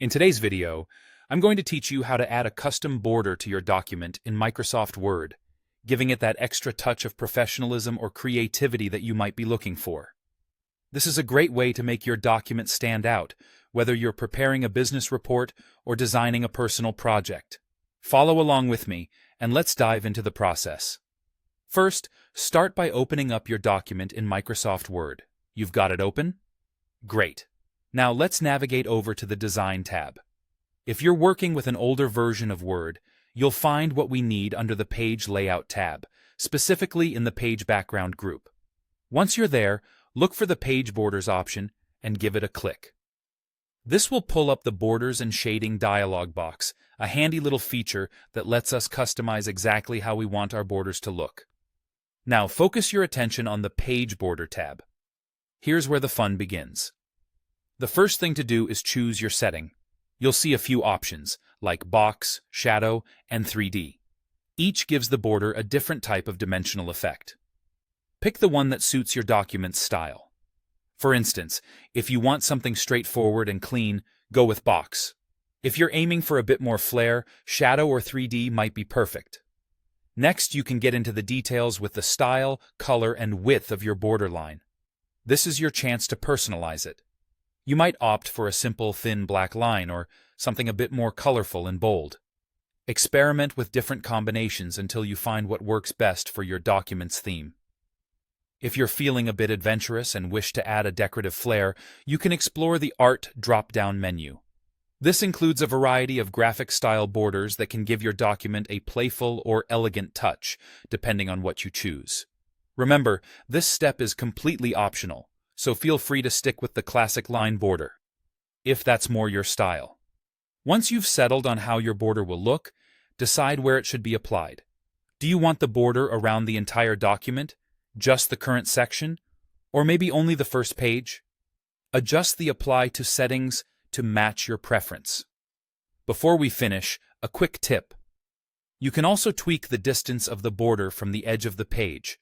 In today's video, I'm going to teach you how to add a custom border to your document in Microsoft Word, giving it that extra touch of professionalism or creativity that you might be looking for. This is a great way to make your document stand out, whether you're preparing a business report or designing a personal project. Follow along with me, and let's dive into the process. First, start by opening up your document in Microsoft Word. You've got it open? Great. Now let's navigate over to the Design tab. If you're working with an older version of Word, you'll find what we need under the Page Layout tab, specifically in the Page Background group. Once you're there, look for the Page Borders option and give it a click. This will pull up the Borders and Shading dialog box, a handy little feature that lets us customize exactly how we want our borders to look. Now focus your attention on the Page Border tab. Here's where the fun begins. The first thing to do is choose your setting. You'll see a few options, like box, shadow, and 3D. Each gives the border a different type of dimensional effect. Pick the one that suits your document's style. For instance, if you want something straightforward and clean, go with box. If you're aiming for a bit more flair, shadow or 3D might be perfect. Next, you can get into the details with the style, color, and width of your borderline. This is your chance to personalize it. You might opt for a simple thin black line or something a bit more colorful and bold. Experiment with different combinations until you find what works best for your document's theme. If you're feeling a bit adventurous and wish to add a decorative flair, you can explore the Art drop-down menu. This includes a variety of graphic-style borders that can give your document a playful or elegant touch, depending on what you choose. Remember, this step is completely optional, so feel free to stick with the classic line border, if that's more your style. Once you've settled on how your border will look, decide where it should be applied. Do you want the border around the entire document, just the current section, or maybe only the first page? Adjust the Apply to settings to match your preference. Before we finish, a quick tip. You can also tweak the distance of the border from the edge of the page.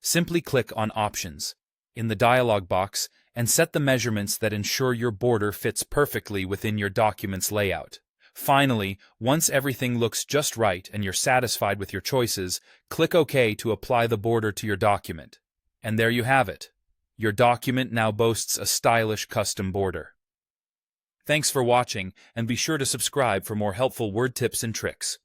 Simply click on Options in the dialog box and set the measurements that ensure your border fits perfectly within your document's layout. Finally, once everything looks just right and you're satisfied with your choices, click OK to apply the border to your document. And there you have it. Your document now boasts a stylish custom border. Thanks for watching, and be sure to subscribe for more helpful Word tips and tricks.